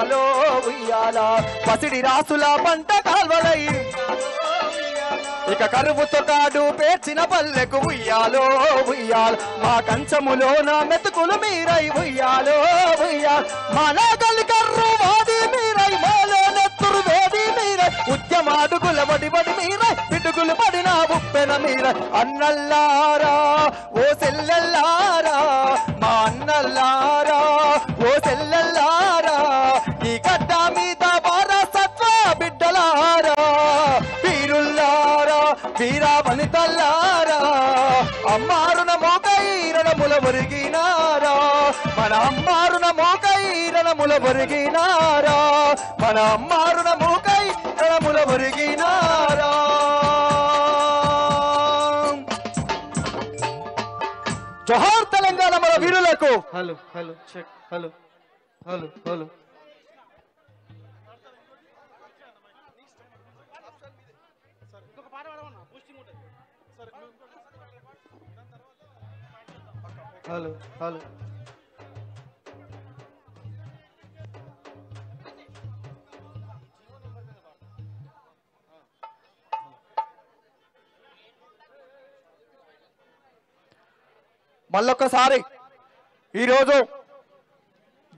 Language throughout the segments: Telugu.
ఉయ్యాలో ఉయ్యాల పసిడి రాసుల పంట కాల్వలై ఇక కరువుతో కాడు పేర్చిన పల్లెకు ఉయ్యాలో ఉయ్యాల మా కంచములో నా మెతుకులు మీరై ఉయ్యాలో ఉయ్యాల మా నాగలి కర్రు వాది మీరై మాలో నెత్తురు వేది మీరై ఉద్యమాడుగుల వడి వడి మీరై పిడుగులు పడిన ఉప్పెన మీరై అన్నల్లారా ఓ సెల్లెల్లారా మా అన్నల్లారా ఓ సెల్లెల్లారా ఈ గడ్డ మీద వారసత్వ బిడ్డలారా వీరుల్లారా వీరా వనితల్లారా అమ్మారున మోకై రణముల ఒరిగినారా మన అమ్మారున మోకై రణముల ఒరిగినారా మన అమ్మారున మోకై రణముల ఒరిగినారా జోహార్ తెలంగాణ మన వీరులకు hello hello check hello hello hello hello hello మళ్ళొక్కసారి ఈరోజు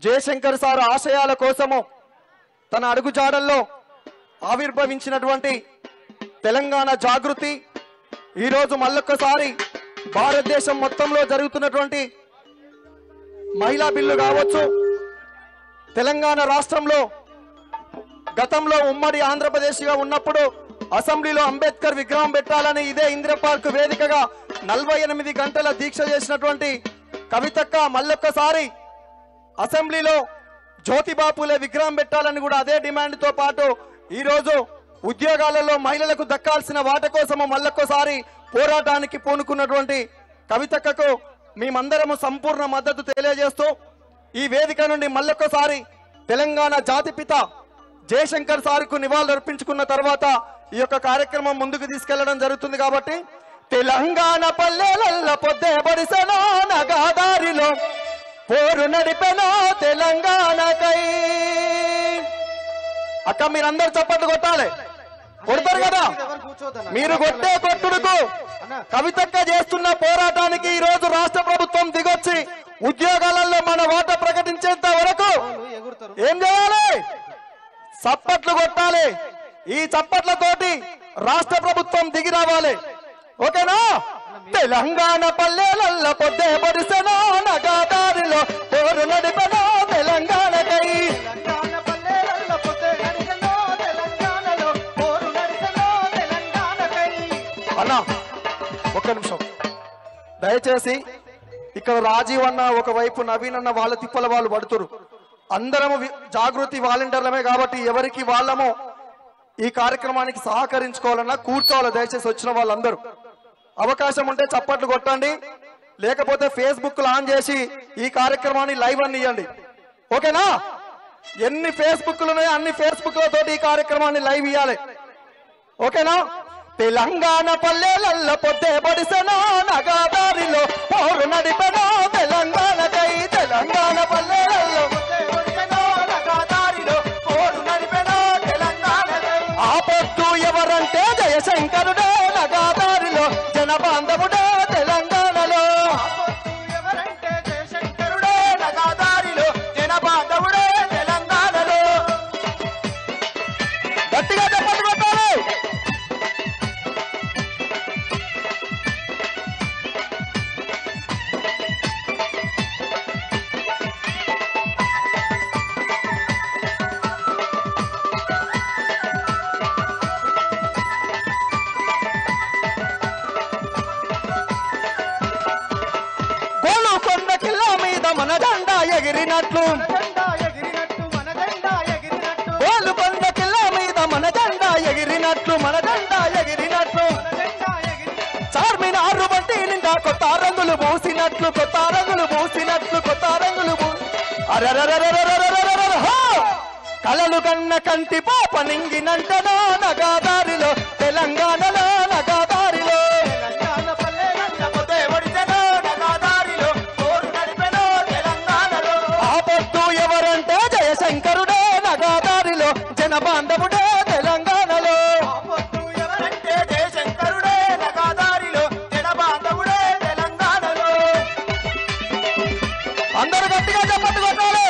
జయశంకర్ సార్ ఆశయాల కోసము తన అడుగుజాడల్లో ఆవిర్భవించినటువంటి తెలంగాణ జాగృతి ఈరోజు మళ్ళొక్కసారి భారతదేశం మొత్తంలో జరుగుతున్నటువంటి మహిళా బిల్లు కావచ్చు, తెలంగాణ రాష్ట్రంలో గతంలో ఉమ్మడి ఆంధ్రప్రదేశ్గా ఉన్నప్పుడు అసెంబ్లీలో అంబేద్కర్ విగ్రహం పెట్టాలని ఇదే ఇందిరా పార్క్ వేదికగా 48 గంటల దీక్ష చేసినటువంటి కవితక్క మళ్ళొక్కసారి అసెంబ్లీలో జ్యోతిబాపులే విగ్రహం పెట్టాలని కూడా అదే డిమాండ్తో పాటు ఈరోజు ఉద్యోగాలలో మహిళలకు దక్కాల్సిన వాట కోసము మళ్ళొక్కసారి పోరాటానికి పూనుకున్నటువంటి కవితక్కకు మేమందరము సంపూర్ణ మద్దతు తెలియజేస్తూ ఈ వేదిక నుండి మళ్ళొక్కసారి తెలంగాణ జాతిపిత జయశంకర్ సార్కు నివాళులు అర్పించుకున్న తర్వాత ఈ యొక్క కార్యక్రమం ముందుకు తీసుకెళ్లడం జరుగుతుంది. కాబట్టి తెలంగాణ పల్లెలల్ల పొద్దే బడిసెనో నగాదారిలో పోరు నడిపెనో తెలంగాణకై. అక్క మీరందరూ చప్పట్లు కొట్టాలి, కొడతారు కదా. మీరు కొట్టే కొట్టుడుకు కవితక్క చేస్తున్న పోరాటానికి ఈ రోజు రాష్ట్ర ప్రభుత్వం దిగొచ్చి ఉద్యోగాలలో మన వాట ప్రకటించేంత వరకు ఏం చేయాలి? చప్పట్లు కొట్టాలి. ఈ చప్పట్లతోటి రాష్ట్ర ప్రభుత్వం దిగి రావాలి. ఓకేనా? తెలంగాణ పల్లెలల్ల పొద్దే బడిసెనో నగాదారిలో పోరు నడిపెనో తెలంగాణకై. అన్నా ఒక్క నిమిషం దయచేసి. ఇక్కడ రాజీవ్ అన్న ఒకవైపు, నవీన్ అన్న వాళ్ళ తిప్పల వాళ్ళు పడుతురు. అందరము జాగృతి వాలంటీర్లమే కాబట్టి ఎవరికి వాళ్ళము ఈ కార్యక్రమానికి సహకరించుకోవాలన్నా కూర్చోవాలి. దయచేసి వచ్చిన వాళ్ళందరూ అవకాశం ఉంటే చప్పట్లు కొట్టండి, లేకపోతే ఫేస్బుక్ ఆన్ చేసి ఈ కార్యక్రమాన్ని లైవ్ అని ఇవ్వండి. ఓకేనా? ఎన్ని ఫేస్బుక్లు ఉన్నాయో అన్ని ఫేస్బుక్లతో ఈ కార్యక్రమాన్ని లైవ్ ఇవ్వాలి. ఓకేనా? తెలంగాణ పల్లెలల్ల పొద్దే బడిసెనో నగాదారిలో పోరు నడిపెనో తెలంగాణకై. తెలంగాణ పల్లెలల్లో ఆ పొద్దు ఎవరంటే జయశంకరుడే నగాదారిలో జనబాంధవుడే తెలంగాణలో. జనబాంధవుడే తెలంగాణలో. గట్టిగా చెప్పండి కొట్టాలి. మన జెండా ఎగిరినట్లు గోల్కొండ కిల్ల మీద మన జెండా ఎగిరినట్లు, మన జెండా ఎగిరినట్లు. చార్మినారు బట్టి నిండా కొత్త రంగులు పూసినట్లు, కొత్త రంగులు పూసినట్లు, కొత్త రంగులు కలలు కన్న కంటి పాప నింగినంటనో నగాదారిలో తెలంగాణలో నగాదారిలో. ఆ పొద్దు ఎవరంటే జయశంకరుడే జన బాంధవుడే తెలంగాణలో ఎవరంటే జయశంకరుడే నగాదారిలో జన బాంధవుడే తెలంగాణలో. అందరూ గట్టిగా చెప్పట్టు కొట్టాలి.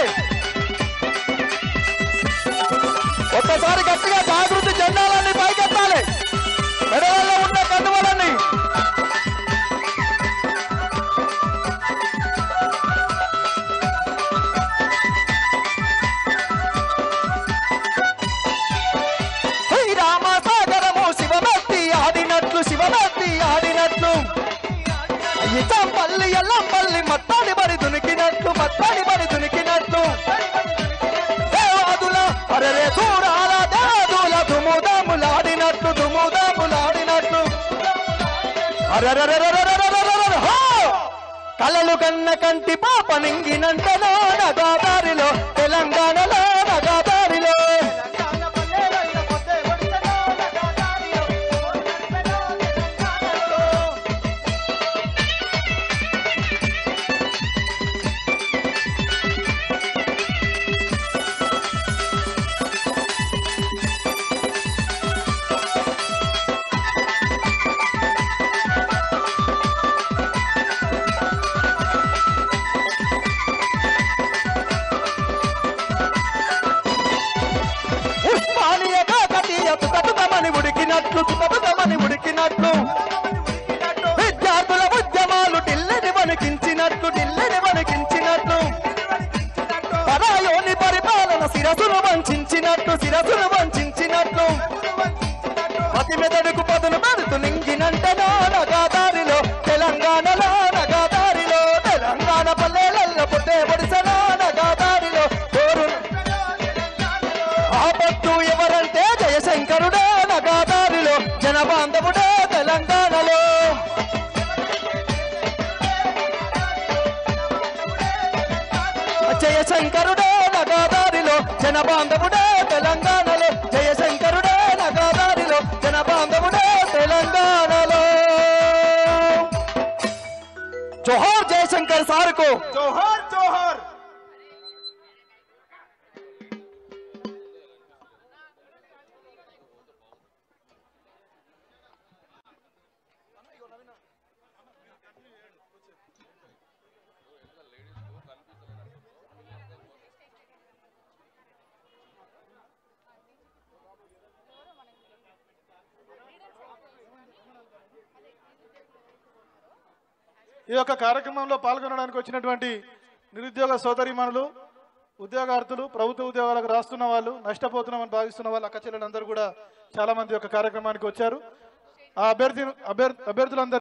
ఒక్కసారి గట్టిగా జాగృతి జెండాలన్నీ పైకెత్తాలి. మెడలలో ఉన్న కండువలన్నీ. రామసాగరము శివభక్తి ఆడినట్లు శివభక్తి ఆడినట్లు ఇతంపల్లి ఎల్లంపల్లి మత్తాడి బడి దునికినట్లు మత్తాడి బడి దునికినట్లు దేవాదుల అరరే చూడాల దేవాదుల దుముదాములాడినట్లు దుముదాములాడినట్లు కలలు కన్న కంటి పాప నింగినంటలో నగాదారిలో తెలంగాణలో నగాదారిలో ఉడికినట్లు ఉడికినట్లు విద్యార్థుల ఉద్యమాలు ఢిల్లీని వణికించినట్లు ఢిల్లీని వణికించినట్లు పరాయోని పరిపాలన శిరసును వంచినట్లు శిరసును వంచినట్లు ప్రతి మెదడుకు పదును పెడుతూ నింగినంటనో నగాదారిలో తెలంగాణలో నగాదారిలో తెలంగాణ పల్లెలలో పుట్టే పొడిసెనో నగాదారిలో కోరు ఆపత్తు ఎవరంటే జయశంకరుడే నగాదారిలో జన బాంధవుడే తెలంగాణలో జయశంకరుడే నగాదారిలో జన బాంధవుడే తెలంగాణలో జయశంకరుడే నగాదారిలో జన బాంధవుడే తెలంగాణలో. జోహార్ జయశంకర్ సార్కు జోహార్ జోహార్. ఈ యొక్క కార్యక్రమంలో పాల్గొనడానికి వచ్చినటువంటి నిరుద్యోగ సోదరీమణులు, ఉద్యోగార్థులు, ప్రభుత్వ ఉద్యోగాలకు రాస్తున్న వాళ్ళు, నష్టపోతున్నామని భావిస్తున్న వాళ్ళు, అక్క చెల్లెలందరూ కూడా చాలా మంది యొక్క కార్యక్రమానికి వచ్చారు. ఆ అభ్యర్థులందరూ